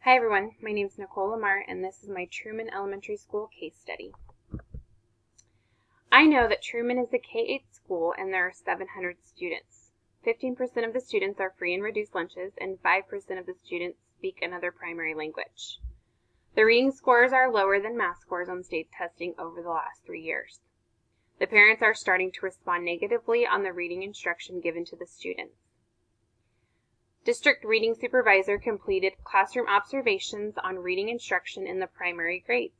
Hi everyone, my name is Nicole Lamar and this is my Truman Elementary School case study. I know that Truman is a K-8 school and there are 700 students. 15% of the students are free and reduced lunches and 5% of the students speak another primary language. The reading scores are lower than math scores on state testing over the last 3 years. The parents are starting to respond negatively on the reading instruction given to the students. District Reading Supervisor completed classroom observations on reading instruction in the primary grades.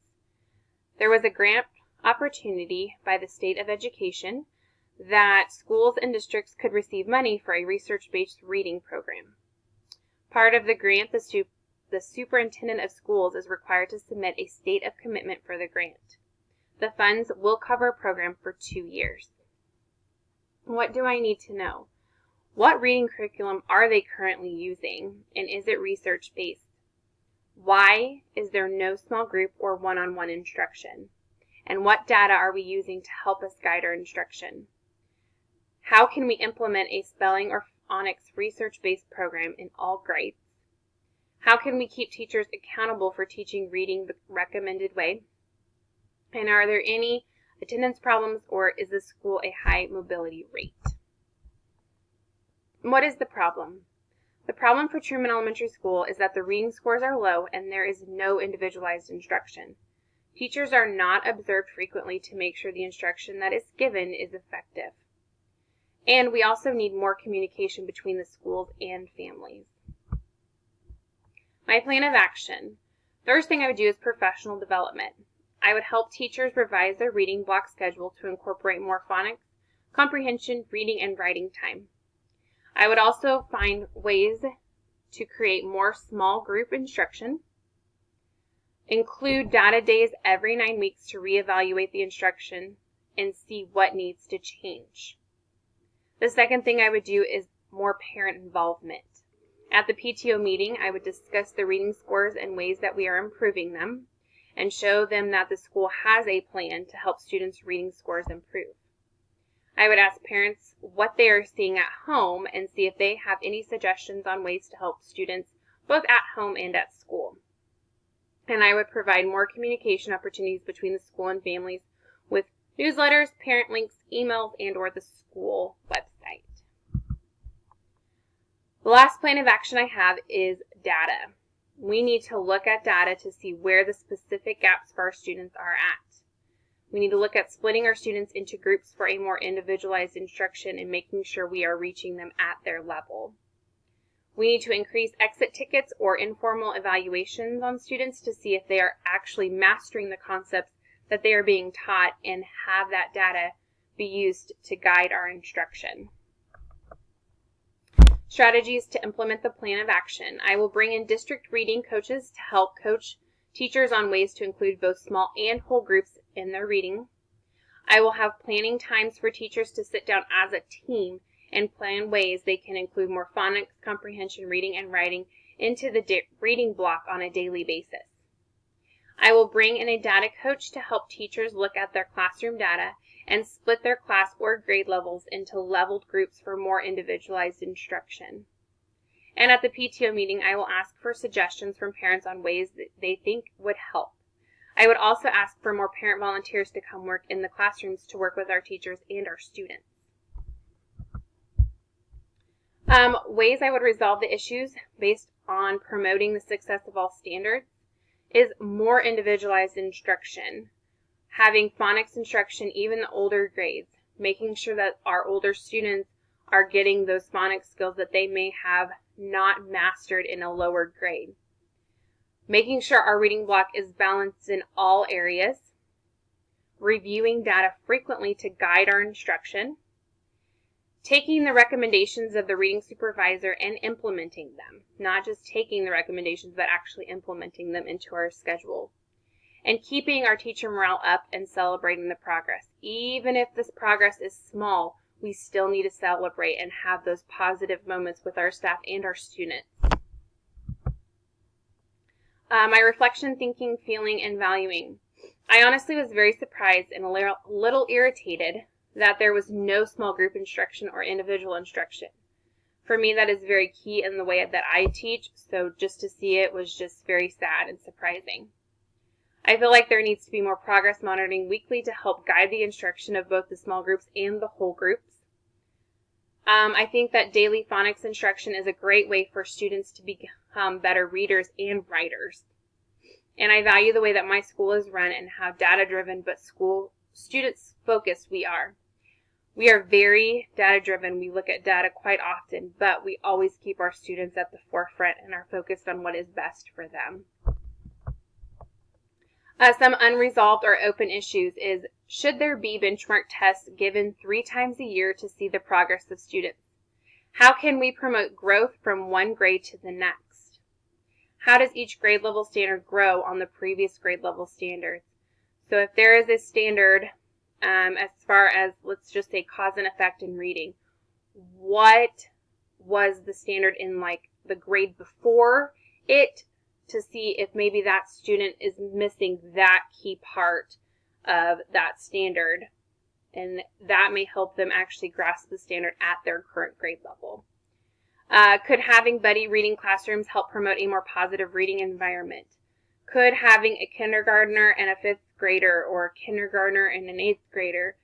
There was a grant opportunity by the State of Education that schools and districts could receive money for a research-based reading program. Part of the grant, the superintendent of schools is required to submit a state of commitment for the grant. The funds will cover a program for 2 years. What do I need to know? What reading curriculum are they currently using, and is it research-based? Why is there no small group or one-on-one instruction? And what data are we using to help us guide our instruction? How can we implement a spelling or phonics research-based program in all grades? How can we keep teachers accountable for teaching reading the recommended way? And are there any attendance problems, or is the school a high mobility rate? What is the problem? The problem for Truman Elementary School is that the reading scores are low and there is no individualized instruction. Teachers are not observed frequently to make sure the instruction that is given is effective. And we also need more communication between the schools and families. My plan of action. First thing I would do is professional development. I would help teachers revise their reading block schedule to incorporate more phonics, comprehension, reading, and writing time. I would also find ways to create more small group instruction, include data days every 9 weeks to reevaluate the instruction and see what needs to change. The second thing I would do is more parent involvement. At the PTO meeting, I would discuss the reading scores and ways that we are improving them and show them that the school has a plan to help students' reading scores improve. I would ask parents what they are seeing at home and see if they have any suggestions on ways to help students both at home and at school. And I would provide more communication opportunities between the school and families with newsletters, parent links, emails, and/or the school website. The last plan of action I have is data. We need to look at data to see where the specific gaps for our students are at. We need to look at splitting our students into groups for a more individualized instruction and making sure we are reaching them at their level. We need to increase exit tickets or informal evaluations on students to see if they are actually mastering the concepts that they are being taught and have that data be used to guide our instruction. Strategies to implement the plan of action. I will bring in district reading coaches to help coach teachers on ways to include both small and whole groups in their reading. I will have planning times for teachers to sit down as a team and plan ways they can include more phonics, comprehension, reading, and writing into the reading block on a daily basis. I will bring in a data coach to help teachers look at their classroom data and split their class or grade levels into leveled groups for more individualized instruction. And at the PTO meeting, I will ask for suggestions from parents on ways that they think would help. I would also ask for more parent volunteers to come work in the classrooms to work with our teachers and our students. Ways I would resolve the issues based on promoting the success of all standards is more individualized instruction, having phonics instruction even the older grades, making sure that our older students are getting those phonics skills that they may have not mastered in a lower grade. Making sure our reading block is balanced in all areas. Reviewing data frequently to guide our instruction. Taking the recommendations of the reading supervisor and implementing them. Not just taking the recommendations, but actually implementing them into our schedule. And keeping our teacher morale up and celebrating the progress. Even if this progress is small, we still need to celebrate and have those positive moments with our staff and our students. My reflection, thinking, feeling, and valuing. I honestly was very surprised and a little irritated that there was no small group instruction or individual instruction. For me, that is very key in the way that I teach, so just to see it was just very sad and surprising. I feel like there needs to be more progress monitoring weekly to help guide the instruction of both the small groups and the whole groups. I think that daily phonics instruction is a great way for students to become better readers and writers. And I value the way that my school is run and how data-driven but students-focused we are. We are very data-driven. We look at data quite often, but we always keep our students at the forefront and are focused on what is best for them. Some unresolved or open issues is, should there be benchmark tests given 3 times a year to see the progress of students? How can we promote growth from one grade to the next? How does each grade level standard grow on the previous grade level standards? So if there is a standard as far as, let's just say, cause and effect in reading, what was the standard in like the grade before it, to see if maybe that student is missing that key part of that standard, and that may help them actually grasp the standard at their current grade level. Could having buddy reading classrooms help promote a more positive reading environment? Could having a kindergartner and a 5th grader or a kindergartner and an 8th grader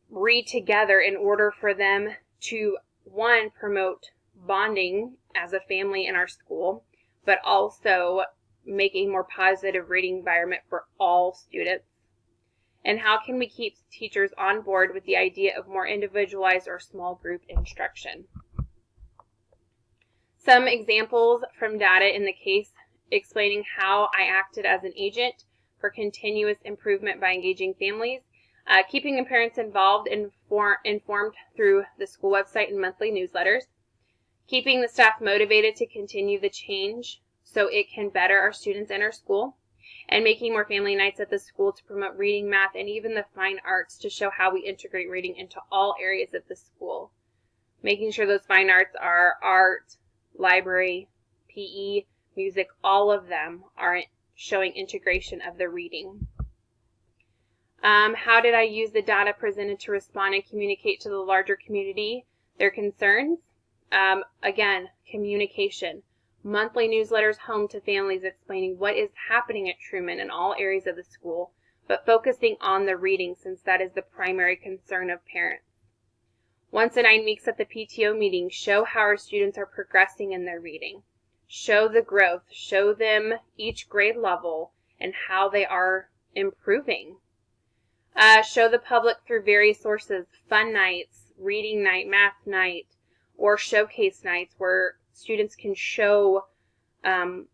read together in order for them to, one, promote bonding as a family in our school, but also make a more positive reading environment for all students? And how can we keep teachers on board with the idea of more individualized or small group instruction? Some examples from data in the case explaining how I acted as an agent for continuous improvement by engaging families, keeping the parents involved and informed through the school website and monthly newsletters, keeping the staff motivated to continue the change so it can better our students and our school, and making more family nights at the school to promote reading, math, and even the fine arts to show how we integrate reading into all areas of the school. Making sure those fine arts are art, library, PE, music, all of them are showing integration of the reading. How did I use the data presented to respond and communicate to the larger community their concerns? Again, communication. Monthly newsletters home to families explaining what is happening at Truman in all areas of the school, but focusing on the reading since that is the primary concern of parents. Once in 9 weeks at the PTO meeting, show how our students are progressing in their reading. Show the growth. Show them each grade level and how they are improving. Show the public through various sources, fun nights, reading night, math night, or showcase nights where students can show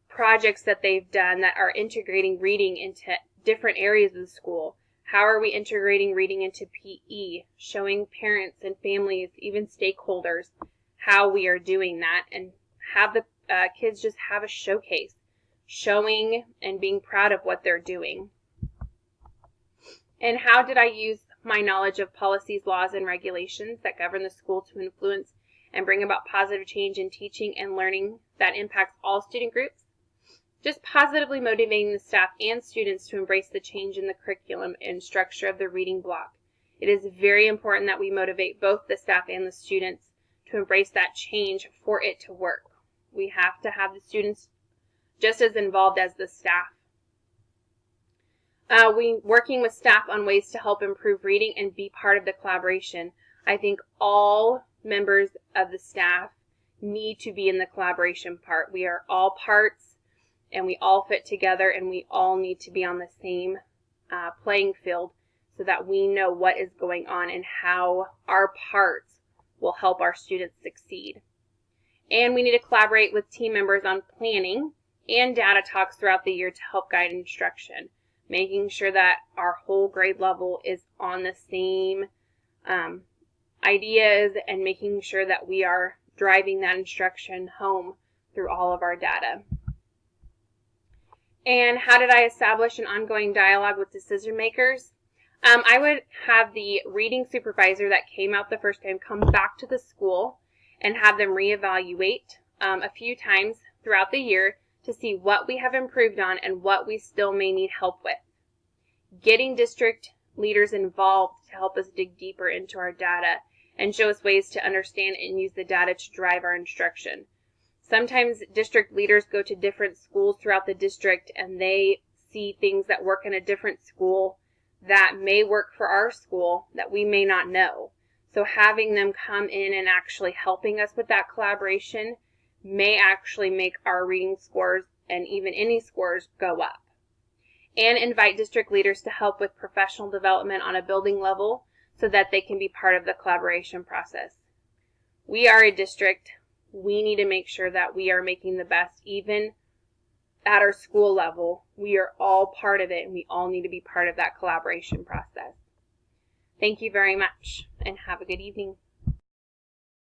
projects that they've done that are integrating reading into different areas of the school. How are we integrating reading into PE? Showing parents and families, even stakeholders, how we are doing that, and have the kids just have a showcase, showing and being proud of what they're doing. And how did I use my knowledge of policies, laws, and regulations that govern the school to influence and bring about positive change in teaching and learning that impacts all student groups? Just positively motivating the staff and students to embrace the change in the curriculum and structure of the reading block. It is very important that we motivate both the staff and the students to embrace that change for it to work. We have to have the students just as involved as the staff. Working with staff on ways to help improve reading and be part of the collaboration. I think all members of the staff need to be in the collaboration part. We are all parts and we all fit together, and we all need to be on the same playing field so that we know what is going on and how our parts will help our students succeed. And we need to collaborate with team members on planning and data talks throughout the year to help guide instruction, making sure that our whole grade level is on the same ideas and making sure that we are driving that instruction home through all of our data. And how did I establish an ongoing dialogue with decision makers? I would have the reading supervisor that came out the first time come back to the school and have them reevaluate a few times throughout the year to see what we have improved on and what we still may need help with. Getting district leaders involved to help us dig deeper into our data and show us ways to understand and use the data to drive our instruction. Sometimes district leaders go to different schools throughout the district and they see things that work in a different school that may work for our school that we may not know. So having them come in and actually helping us with that collaboration may actually make our reading scores and even any scores go up. And invite district leaders to help with professional development on a building level so that they can be part of the collaboration process. We are a district. We need to make sure that we are making the best, even at our school level. We are all part of it, and we all need to be part of that collaboration process. Thank you very much, and have a good evening.